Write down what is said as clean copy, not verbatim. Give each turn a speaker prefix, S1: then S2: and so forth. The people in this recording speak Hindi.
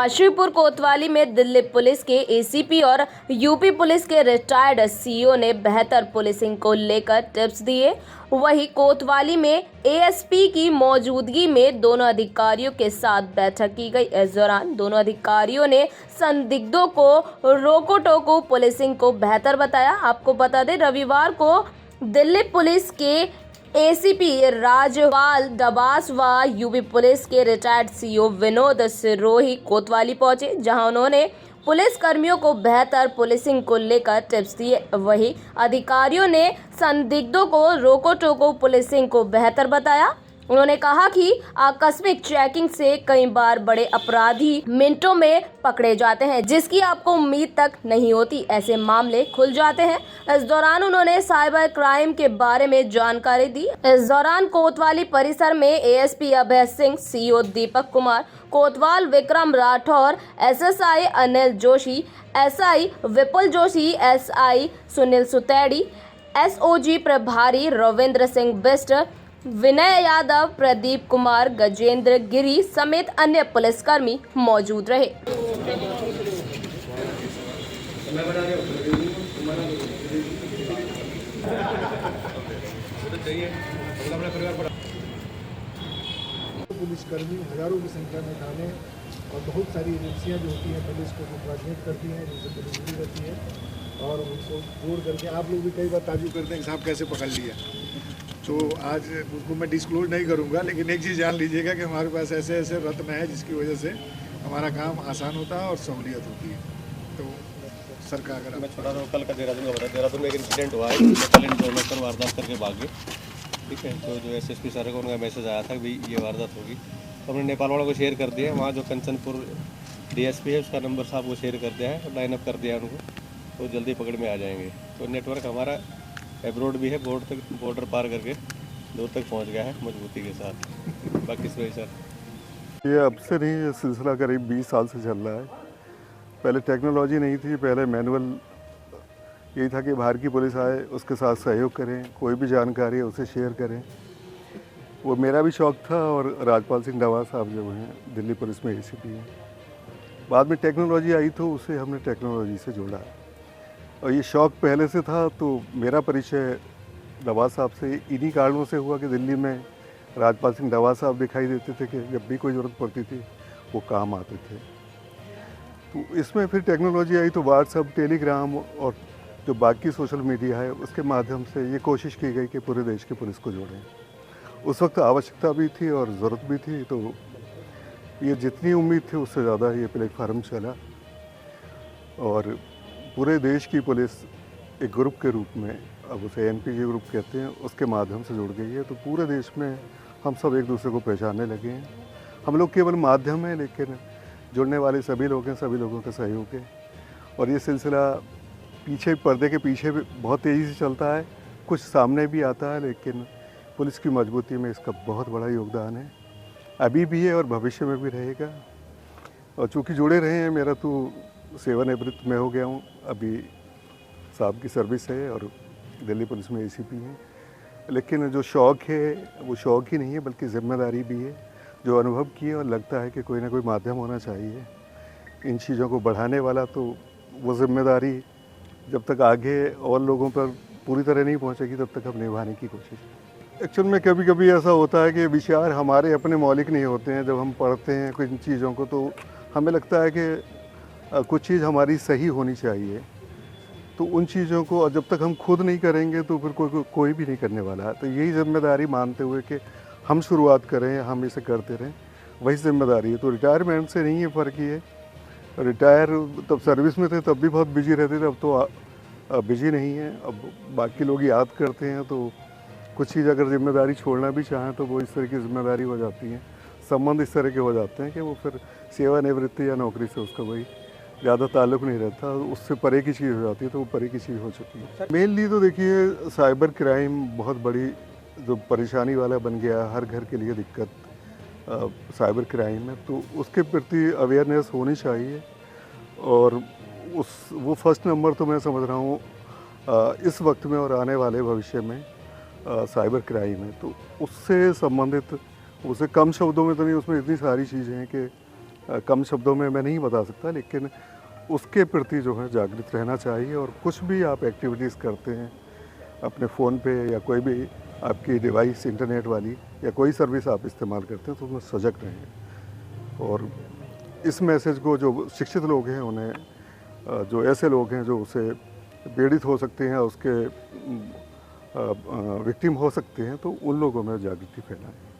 S1: काशीपुर कोतवाली में दिल्ली पुलिस के एसीपी और यूपी पुलिस के रिटायर्ड सीईओ ने बेहतर पुलिसिंग को लेकर टिप्स दिए। वहीं कोतवाली में एएसपी की मौजूदगी में दोनों अधिकारियों के साथ बैठक की गई। इस दौरान दोनों अधिकारियों ने संदिग्धों को रोको टोको पुलिसिंग को बेहतर बताया। आपको बता दें, रविवार को दिल्ली पुलिस के एसीपी राजपाल डबास व यूपी पुलिस के रिटायर्ड सीईओ विनोद सिरोही कोतवाली पहुंचे, जहां उन्होंने पुलिस कर्मियों को बेहतर पुलिसिंग को लेकर टिप्स दिए। वहीं अधिकारियों ने संदिग्धों को रोको टोको पुलिसिंग को बेहतर बताया। उन्होंने कहा कि आकस्मिक चेकिंग से कई बार बड़े अपराधी मिनटों में पकड़े जाते हैं, जिसकी आपको उम्मीद तक नहीं होती। ऐसे मामले खुल जाते हैं। इस दौरान उन्होंने साइबर क्राइम के बारे में जानकारी दी। इस दौरान कोतवाली परिसर में एएसपी अभय सिंह, सीईओ दीपक कुमार कोतवाल, विक्रम राठौर, एसएसआई अनिल जोशी, एसआई विपुल जोशी, एसआई सुनील सुतेड़ी, एसओजी प्रभारी रविंद्र सिंह बिष्ट, विनय यादव, प्रदीप कुमार, गजेंद्र गिरी समेत अन्य पुलिसकर्मी मौजूद रहे।
S2: पुलिसकर्मी हजारों की संख्या में थाने और बहुत सारी एजेंसियां जो होती हैं पुलिस को कोऑर्डिनेट करती हैं, जिनसे पुलिस जुड़ी रहती है और उनको जोड़ करके आप लोग भी कई बार ताजुब करते हैं कि साहब कैसे पकड़ लिया। तो आज उसको मैं डिस्क्लोज नहीं करूंगा, लेकिन एक चीज़ जान लीजिएगा कि हमारे पास ऐसे ऐसे रत्न है जिसकी वजह से हमारा काम आसान होता है और सहूलियत होती है। तो सरकार अगर
S3: मैं छोड़ा रहा हूँ, कल का देहरादून का बता, देहरादून में एक इंसिडेंट हुआ है, कल इन्फॉर्मेशन वारदात करके भागे। ठीक है, तो जो एसएसपी सर को उनका मैसेज आया था कि ये वारदात होगी, तो हमने नेपाल वालों को शेयर कर दिया है। वहाँ जो कंचनपुर डीएसपी है उसका नंबर साहब को शेयर कर दिया है, लाइन अप कर दिया है उनको, तो जल्दी पकड़ में आ जाएंगे। तो नेटवर्क हमारा एब्रोड भी है, बॉर्डर पार करके दूर तक पहुंच गया है मजबूती के साथ। बाकी सर
S4: ये अब से नहीं, ये सिलसिला करीब 20 साल से चल रहा है। पहले टेक्नोलॉजी नहीं थी, पहले मैनुअल यही था कि बाहर की पुलिस आए उसके साथ सहयोग करें, कोई भी जानकारी है उसे शेयर करें। वो मेरा भी शौक़ था और राजपाल सिंह डवा साहब जो हैं दिल्ली पुलिस में एसीपी हैं। बाद में टेक्नोलॉजी आई तो उसे हमने टेक्नोलॉजी से जोड़ा और ये शौक़ पहले से था। तो मेरा परिचय डवा साहब से इन्हीं कारणों से हुआ कि दिल्ली में राजपाल सिंह डवा साहब दिखाई देते थे कि जब भी कोई ज़रूरत पड़ती थी वो काम आते थे। तो इसमें फिर टेक्नोलॉजी आई तो व्हाट्सएप, टेलीग्राम और जो बाकी सोशल मीडिया है उसके माध्यम से ये कोशिश की गई कि पूरे देश की पुलिस को जोड़ें। उस वक्त आवश्यकता भी थी और ज़रूरत भी थी, तो ये जितनी उम्मीद थी उससे ज़्यादा ये प्लेटफार्म चला और पूरे देश की पुलिस एक ग्रुप के रूप में, अब उसे एनपीजी ग्रुप कहते हैं, उसके माध्यम से जुड़ गई है। तो पूरे देश में हम सब एक दूसरे को पहचानने लगे हैं। हम लोग केवल माध्यम हैं, लेकिन जुड़ने वाले सभी लोग हैं, सभी लोगों का सहयोग है। और ये सिलसिला पीछे पर्दे के पीछे भी बहुत तेज़ी से चलता है, कुछ सामने भी आता है, लेकिन पुलिस की मजबूती में इसका बहुत बड़ा योगदान है, अभी भी है और भविष्य में भी रहेगा। और चूँकि जुड़े रहे हैं, मेरा तो सेवानिवृत्त में हो गया हूँ, अभी साहब की सर्विस है और दिल्ली पुलिस में एसीपी हैं, लेकिन जो शौक़ है वो शौक़ ही नहीं है बल्कि ज़िम्मेदारी भी है, जो अनुभव किए और लगता है कि कोई ना कोई माध्यम होना चाहिए इन चीज़ों को बढ़ाने वाला। तो वो ज़िम्मेदारी जब तक आगे और लोगों पर पूरी तरह नहीं पहुंचेगी तब तक हम निभाने की कोशिश। एक्चुअल में कभी कभी ऐसा होता है कि विचार हमारे अपने मौलिक नहीं होते हैं। जब हम पढ़ते हैं कुछ चीज़ों को तो हमें लगता है कि कुछ चीज़ हमारी सही होनी चाहिए, तो उन चीज़ों को जब तक हम खुद नहीं करेंगे तो फिर कोई भी नहीं करने वाला है। तो यही जिम्मेदारी मानते हुए कि हम शुरुआत करें, हम इसे करते रहें, वही जिम्मेदारी है। तो रिटायरमेंट से नहीं है फ़र्क ये, रिटायर तब सर्विस में थे तब भी बहुत बिजी रहते थे, अब तो बिजी नहीं है। अब बाकी लोग याद करते हैं, तो कुछ चीज़ अगर जिम्मेदारी छोड़ना भी चाहें तो वो इस तरह की जिम्मेदारी हो जाती है, संबंध इस तरह के हो जाते हैं कि वो फिर सेवानिवृत्ति या नौकरी से उसका वही ज़्यादा ताल्लुक़ नहीं रहता, उससे परे की चीज़ हो जाती है, तो वो परे की चीज़ हो चुकी है। मेनली तो देखिए साइबर क्राइम बहुत बड़ी जो परेशानी वाला बन गया, हर घर के लिए दिक्कत साइबर क्राइम है, तो उसके प्रति अवेयरनेस होनी चाहिए। और वो फर्स्ट नंबर तो मैं समझ रहा हूँ इस वक्त में और आने वाले भविष्य में साइबर क्राइम है। तो उससे संबंधित, उसे कम शब्दों में तो नहीं, उसमें इतनी सारी चीज़ें हैं कि कम शब्दों में मैं नहीं बता सकता, लेकिन उसके प्रति जो है जागृत रहना चाहिए। और कुछ भी आप एक्टिविटीज़ करते हैं अपने फ़ोन पे या कोई भी आपकी डिवाइस इंटरनेट वाली या कोई सर्विस आप इस्तेमाल करते हैं तो उसमें सजग रहें। और इस मैसेज को जो शिक्षित लोग हैं उन्हें, जो ऐसे लोग हैं जो उसे पीड़ित हो सकते हैं, उसके विक्टिम हो सकते हैं, तो उन लोगों में जागृति फैलाएं।